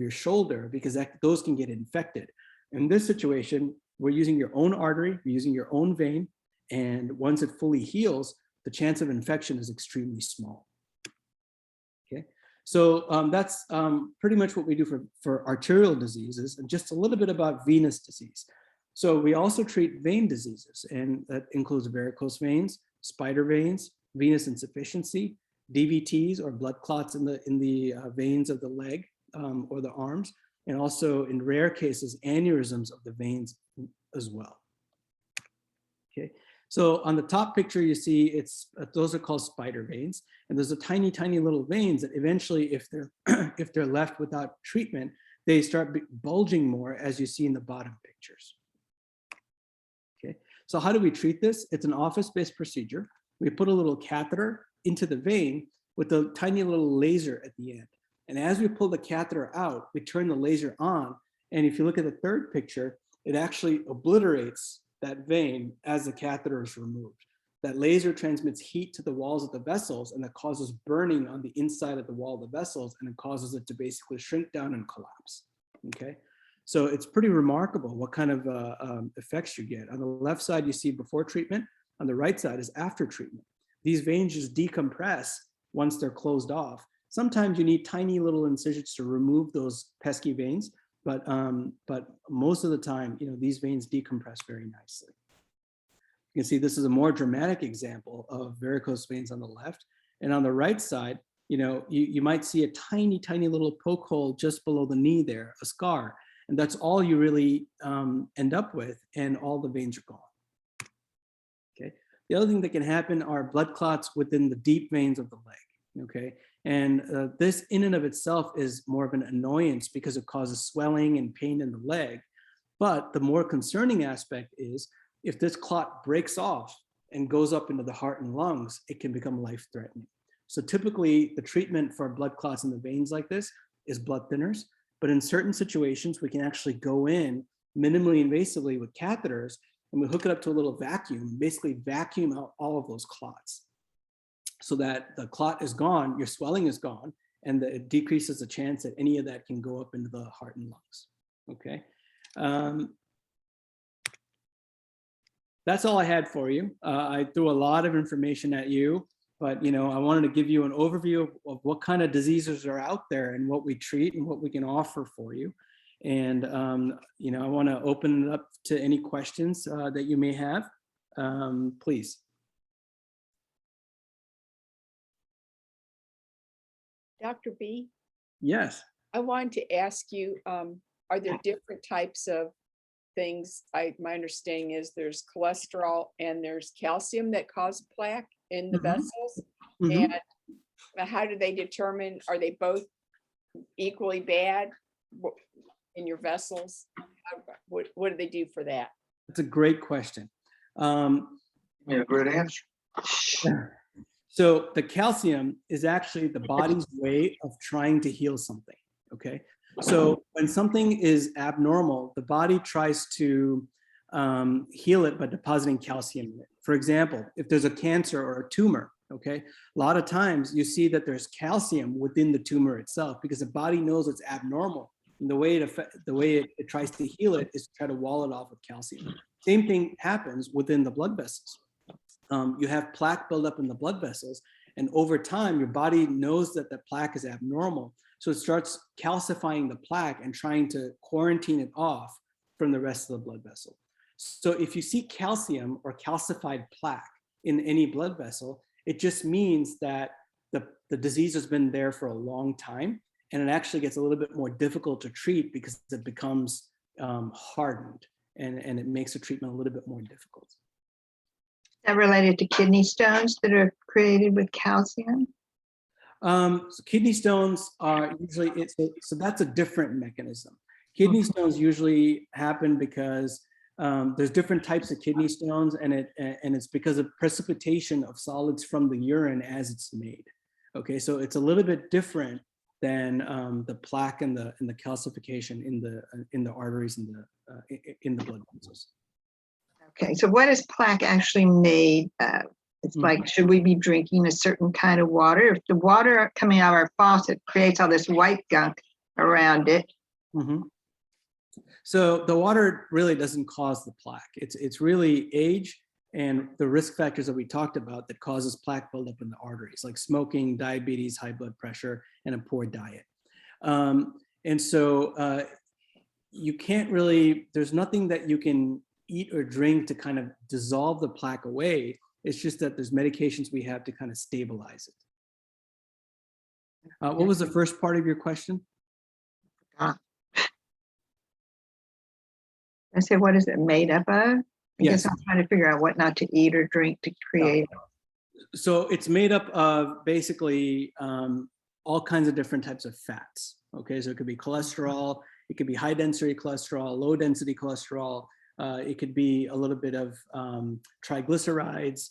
shoulder because those can get infected. In this situation, we're using your own artery, we're using your own vein, and once it fully heals, the chance of infection is extremely small. Okay, so that's pretty much what we do for arterial diseases, and just a little bit about venous disease. So we also treat vein diseases, and that includes varicose veins, spider veins, venous insufficiency, DVTs or blood clots in the veins of the leg or the arms, and also in rare cases, aneurysms of the veins as well. Okay, So on the top picture, you see those are called spider veins. And there's a tiny, tiny little veins that eventually, if they're, if they're left without treatment, they start bulging more, as you see in the bottom pictures. Okay, so how do we treat this? It's an office-based procedure. We put a little catheter into the vein with a tiny little laser at the end. And as we pull the catheter out, we turn the laser on. And if you look at the third picture, it actually obliterates that vein as the catheter is removed. That laser transmits heat to the walls of the vessels, and that causes burning on the inside of the wall of the vessels, and it causes it to basically shrink down and collapse. Okay, so it's pretty remarkable what kind of effects you get. On the left side, you see before treatment. On the right side is after treatment. These veins just decompress once they're closed off. Sometimes you need tiny little incisions to remove those pesky veins, but most of the time, these veins decompress very nicely. You can see this is a more dramatic example of varicose veins on the left. And on the right side, you might see a tiny, tiny little poke hole just below the knee there, a scar. And that's all you really end up with, and all the veins are gone. Okay. The other thing that can happen are blood clots within the deep veins of the leg. Okay. And this in and of itself is more of an annoyance because it causes swelling and pain in the leg. But the more concerning aspect is if this clot breaks off and goes up into the heart and lungs, it can become life-threatening. So typically the treatment for blood clots in the veins like this is blood thinners. But in certain situations, we can actually go in minimally invasively with catheters, and we hook it up to a little vacuum, basically vacuum out all of those clots so that the clot is gone, your swelling is gone, and it decreases the chance that any of that can go up into the heart and lungs. Okay. That's all I had for you. I threw a lot of information at you, but I wanted to give you an overview of what kind of diseases are out there and what we treat and what we can offer for you. And I want to open it up to any questions that you may have. Please. Dr. B, Yes. I wanted to ask you, are there different types of things? My understanding is there's cholesterol and there's calcium that cause plaque in the vessels. And how do they determine, are they both equally bad in your vessels? What do they do for that? That's a great question. Yeah, great answer. So the calcium is actually the body's way of trying to heal something, okay? So when something is abnormal, the body tries to heal it by depositing calcium in it. For example, if there's a cancer or a tumor, okay, a lot of times you see that there's calcium within the tumor itself because the body knows it's abnormal. And the way it tries to heal it is to try to wall it off with calcium. Same thing happens within the blood vessels. You have plaque buildup in the blood vessels, and over time, your body knows that the plaque is abnormal. So it starts calcifying the plaque and trying to quarantine it off from the rest of the blood vessel. So if you see calcium or calcified plaque in any blood vessel, it just means that the disease has been there for a long time, and it actually gets a little bit more difficult to treat because it becomes hardened, and it makes the treatment a little bit more difficult. Is that related to kidney stones that are created with calcium? So kidney stones are usually, so that's a different mechanism. Kidney stones usually happen because there's different types of kidney stones, and it's because of precipitation of solids from the urine as it's made. Okay, so it's a little bit different than the plaque and the calcification in the arteries and in the blood vessels. Okay, so what is plaque actually made of? It's like, should we be drinking a certain kind of water? If the water coming out of our faucet creates all this white gunk around it. So the water really doesn't cause the plaque. It's really age and the risk factors that we talked about that causes plaque buildup in the arteries, like smoking, diabetes, high blood pressure, and a poor diet. And so you can't really, there's nothing that you can eat or drink to kind of dissolve the plaque away. It's just that there's medications we have to kind of stabilize it. What was the first part of your question? I said, what is it made up of? I guess Yes. I'm trying to figure out what not to eat or drink to create. So it's made up of basically all kinds of different types of fats. Okay, so it could be cholesterol, it could be high density cholesterol, low density cholesterol, it could be a little bit of triglycerides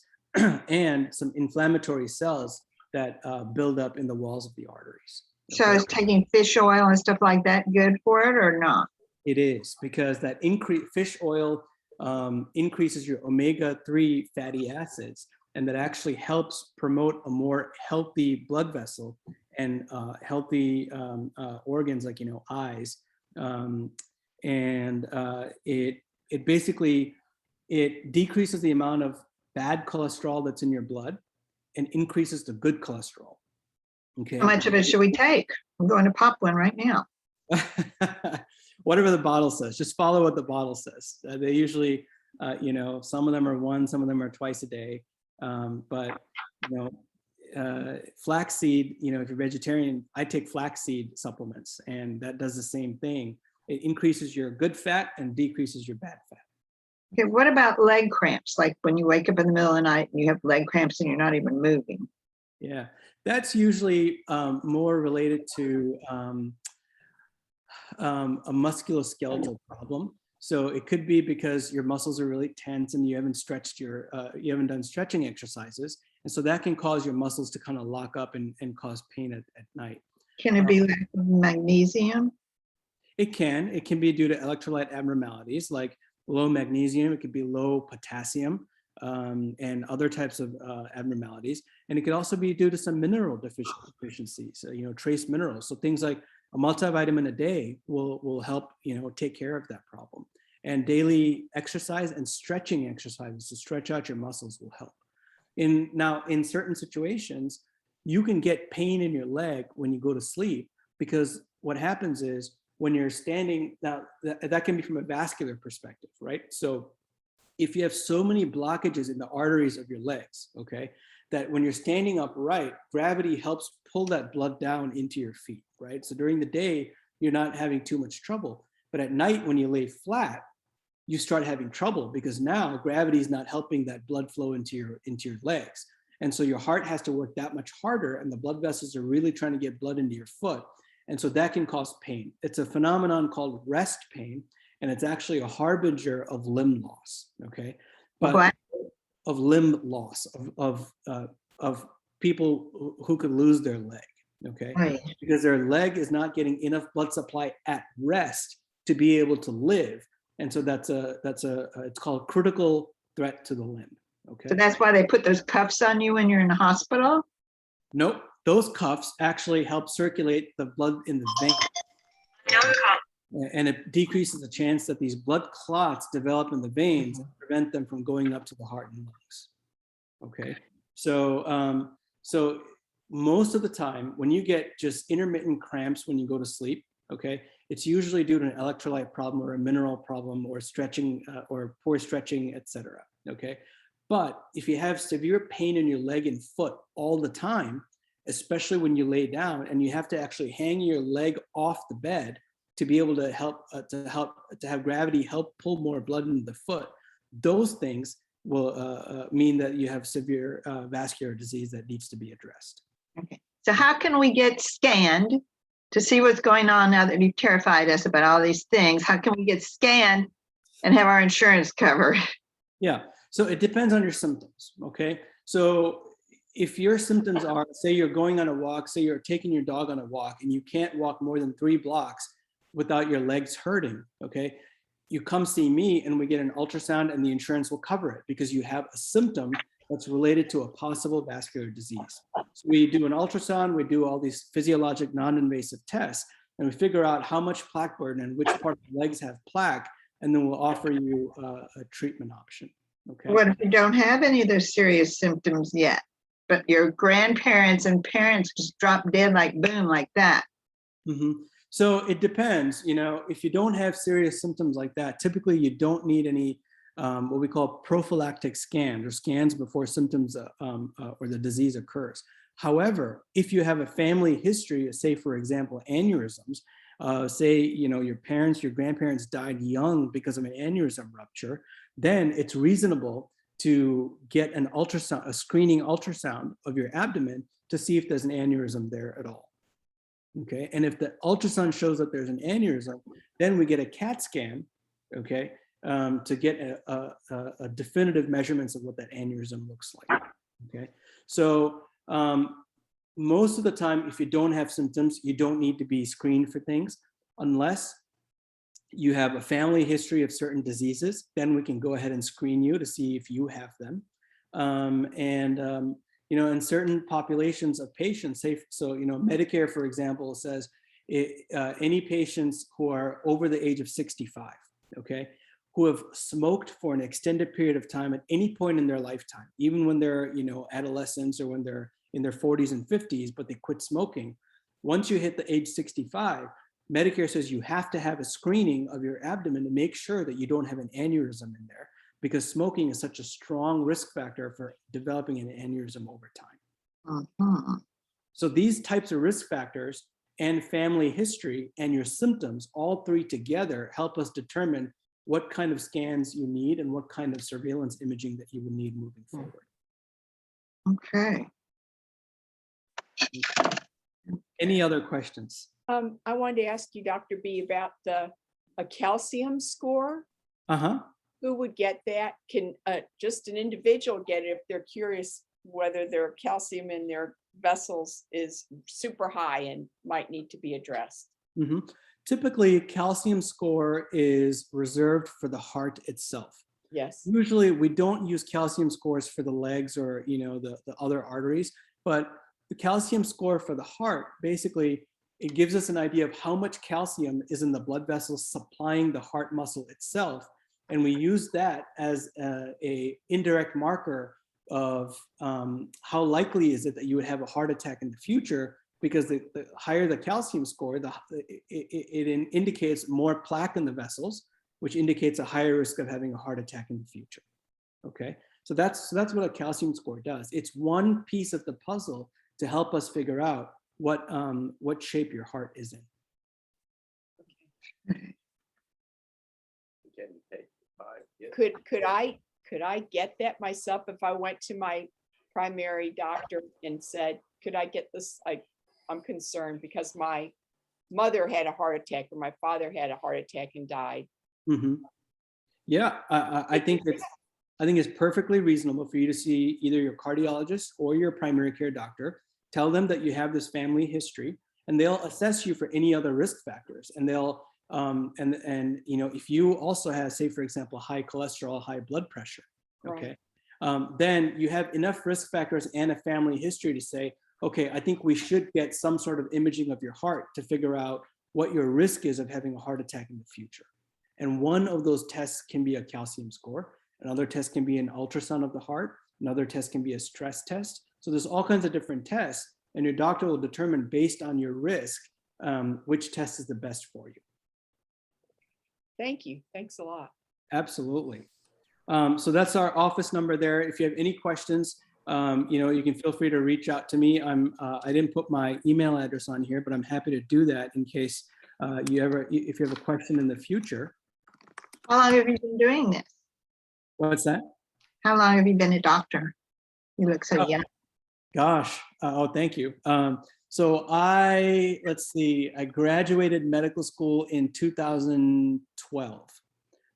and some inflammatory cells that build up in the walls of the arteries. So Okay? is taking fish oil and stuff like that good for it or not? It is, because that fish oil increases your omega-3 fatty acids, and that actually helps promote a more healthy blood vessel and healthy organs like, eyes. It basically, it decreases the amount of bad cholesterol that's in your blood and increases the good cholesterol. Okay. How much of it should we take? I'm going to pop one right now. Whatever the bottle says, just follow what the bottle says. They usually, some of them are one, some of them are twice a day. But flaxseed, if you're vegetarian, I take flaxseed supplements, and that does the same thing. It increases your good fat and decreases your bad fat. Okay, what about leg cramps? Like when you wake up in the middle of the night and you have leg cramps and you're not even moving. Yeah, that's usually more related to a musculoskeletal problem. So it could be because your muscles are really tense and you haven't done stretching exercises. And so that can cause your muscles to kind of lock up and cause pain at night. Can it be lack of magnesium? It can be due to electrolyte abnormalities like low magnesium. It could be low potassium and other types of abnormalities. And it could also be due to some mineral deficiencies, trace minerals. So things like a multivitamin a day will help, take care of that problem. And daily exercise and stretching exercises to stretch out your muscles will help. In certain situations, you can get pain in your leg when you go to sleep, because what happens is when you're standing, now that can be from a vascular perspective, right? So if you have so many blockages in the arteries of your legs, okay, that when you're standing upright, gravity helps pull that blood down into your feet, right? So during the day, you're not having too much trouble. But at night, when you lay flat, you start having trouble because now gravity is not helping that blood flow into your legs. And so your heart has to work that much harder, and the blood vessels are really trying to get blood into your foot. And so that can cause pain. It's a phenomenon called rest pain, and it's actually a harbinger of limb loss, okay? But What? of limb loss, of people who could lose their leg, okay? Right. Because their leg is not getting enough blood supply at rest to be able to live. And so it's called a critical threat to the limb, okay? So that's why they put those cuffs on you when you're in the hospital? Nope, those cuffs actually help circulate the blood in the vein. And it decreases the chance that these blood clots develop in the veins and prevent them from going up to the heart and lungs. Okay, so most of the time when you get just intermittent cramps when you go to sleep, okay, it's usually due to an electrolyte problem or a mineral problem or stretching or poor stretching, etc. Okay, but if you have severe pain in your leg and foot all the time, especially when you lay down and you have to actually hang your leg off the bed to be able to have gravity help pull more blood into the foot, those things will mean that you have severe vascular disease that needs to be addressed. Okay. So how can we get scanned to see what's going on now that you've terrified us about all these things? How can we get scanned and have our insurance covered? Yeah, so it depends on your symptoms, okay? So if your symptoms are, say you're going on a walk, say you're taking your dog on a walk and you can't walk more than 3 blocks without your legs hurting, okay? You come see me and we get an ultrasound and the insurance will cover it because you have a symptom that's related to a possible vascular disease. So we do an ultrasound, we do all these physiologic non-invasive tests, and we figure out how much plaque burden and which part of the legs have plaque, and then we'll offer you a treatment option, okay? What if you don't have any of those serious symptoms yet, but your grandparents and parents just drop dead like boom, like that? Mm-hmm. So it depends, if you don't have serious symptoms like that, typically you don't need any what we call prophylactic scans or scans before symptoms or the disease occurs. However, if you have a family history, say for example, aneurysms, say, your parents, your grandparents died young because of an aneurysm rupture, then it's reasonable to get an ultrasound, a screening ultrasound of your abdomen to see if there's an aneurysm there at all. Okay, and if the ultrasound shows that there's an aneurysm, then we get a CAT scan, okay, to get a definitive measurements of what that aneurysm looks like. Okay, so most of the time, if you don't have symptoms, you don't need to be screened for things unless you have a family history of certain diseases. Then we can go ahead and screen you to see if you have them. You know, in certain populations of patients, say, so, you know, Medicare, for example, says any patients who are over the age of 65, okay, who have smoked for an extended period of time at any point in their lifetime, even when they're, you know, adolescents or when they're in their 40s and 50s, but they quit smoking. Once you hit the age 65, Medicare says you have to have a screening of your abdomen to make sure that you don't have an aneurysm in there, because smoking is such a strong risk factor for developing an aneurysm over time. Mhm. So these types of risk factors and family history and your symptoms, all three together, help us determine what kind of scans you need and what kind of surveillance imaging that you will need moving forward. Okay. Any other questions? I wanted to ask you, Dr. B, about a calcium score. Uh-huh. Who would get that? Can just an individual get it if they're curious whether their calcium in their vessels is super high and might need to be addressed? Mm-hmm. Typically, calcium score is reserved for the heart itself. Yes. Usually, we don't use calcium scores for the legs or, you know, the other arteries, but the calcium score for the heart, basically, it gives us an idea of how much calcium is in the blood vessels supplying the heart muscle itself. And we use that as a indirect marker of how likely is it that you would have a heart attack in the future, because the higher the calcium score, it indicates more plaque in the vessels, which indicates a higher risk of having a heart attack in the future. Okay, so that's what a calcium score does. It's one piece of the puzzle to help us figure out what shape your heart is in. Could I get that myself if I went to my primary doctor and said, could I get this? I'm concerned because my mother had a heart attack or my father had a heart attack and died. Mm-hmm. Yeah, I think it's perfectly reasonable for you to see either your cardiologist or your primary care doctor. Tell them that you have this family history, and they'll assess you for any other risk factors. And they'll and you know, if you also have, say, for example, high cholesterol, high blood pressure, okay, then you have enough risk factors and a family history to say, okay, I think we should get some sort of imaging of your heart to figure out what your risk is of having a heart attack in the future. And one of those tests can be a calcium score. Another test can be an ultrasound of the heart. Another test can be a stress test. So there's all kinds of different tests, and your doctor will determine based on your risk which test is the best for you. Thank you. Thanks a lot. Absolutely. So that's our office number there. If you have any questions, you know, you can feel free to reach out to me. I didn't put my email address on here, but I'm happy to do that in case if you have a question in the future. How long have you been doing this? What's that? How long have you been a doctor? You look so young. Gosh, oh, thank you. So let's see, I graduated medical school in 2012.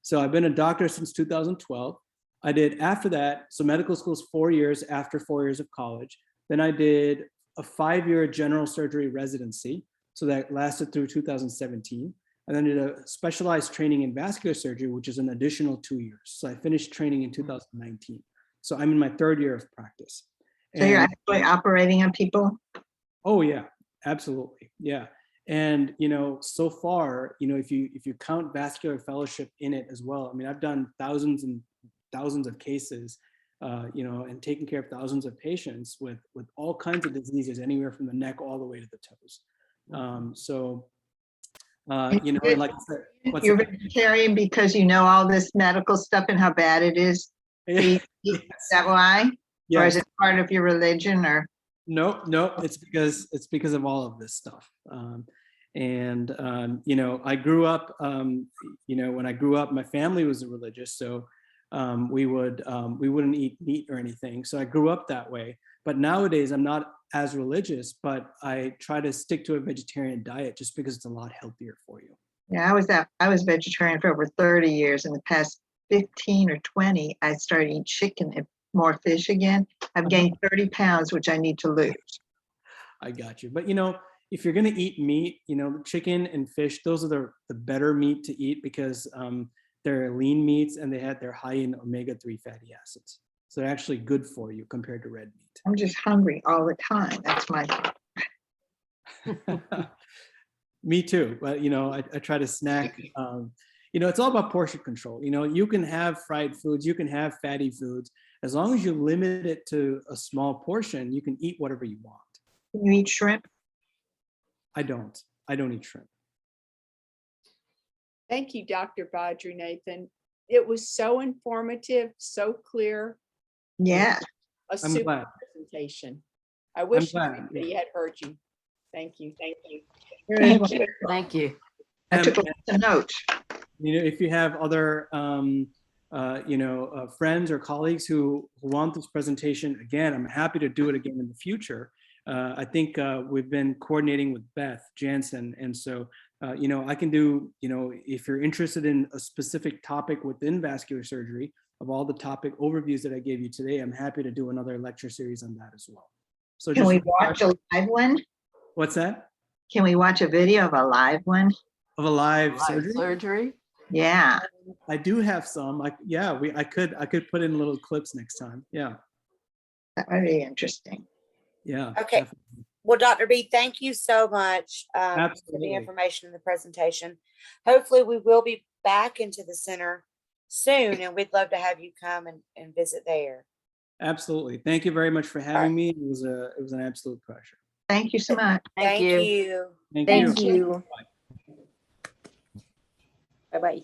So I've been a doctor since 2012. I did after that, so medical school is 4 years after 4 years of college. Then I did a 5-year general surgery residency. So that lasted through 2017. And then did a specialized training in vascular surgery, which is an additional 2 years. So I finished training in 2019. So I'm in my 3rd year of practice. So you're actually operating on people? Oh yeah, absolutely. Yeah. And, you know, so far, you know, if you count vascular fellowship in it as well, I mean, I've done thousands and thousands of cases, you know, and taken care of thousands of patients with all kinds of diseases, anywhere from the neck all the way to the toes. You know, like I said, You're vegetarian because you know all this medical stuff and how bad it is. Is that why? Or is it part of your religion? Or no, it's because of all of this stuff. You know, I grew up, you know, when I grew up, my family was religious. So we wouldn't eat meat or anything. So I grew up that way. But nowadays I'm not as religious, but I try to stick to a vegetarian diet just because it's a lot healthier for you. Yeah, I was vegetarian for over 30 years. In the past 15 or 20, I started eating chicken and more fish again. I've gained 30 pounds, which I need to lose. I got you. But if you're going to eat meat, chicken and fish, those are the better meat to eat because they're lean meats and they're high in omega-3 fatty acids. So they're actually good for you compared to red meat. I'm just hungry all the time. That's my Me too. But, I try to snack. It's all about portion control. You can have fried foods, you can have fatty foods. As long as you limit it to a small portion, you can eat whatever you want. Can you eat shrimp? I don't eat shrimp. Thank you, Dr. Badri Nathan. It was so informative, so clear. Yeah. A I'm super glad. presentation. I wish glad, everybody had heard you. Thank you. Thank you. Thank you. Thank you. I took lots of notes. If you have other friends or colleagues who want this presentation again, I'm happy to do it again in the future. I think we've been coordinating with Beth Jansen, and so I can do, if you're interested in a specific topic within vascular surgery, of all the topic overviews that I gave you today, I'm happy to do another lecture series on that as well. So Can we watch a live one? What's that? Can we watch a video of a live one? Of a live Live surgery? surgery? Yeah. I do have some. I could put in little clips next time. Yeah. That would be interesting. Yeah. Okay. Definitely. Well, Dr. B, thank you so much for Absolutely. the information and the presentation. Hopefully we will be back into the center soon, and we'd love to have you come and visit there. Absolutely. Thank you very much for having me. It was an absolute pleasure. Thank you so much. Thank you. you. Thank Thank you. you. Bye-bye.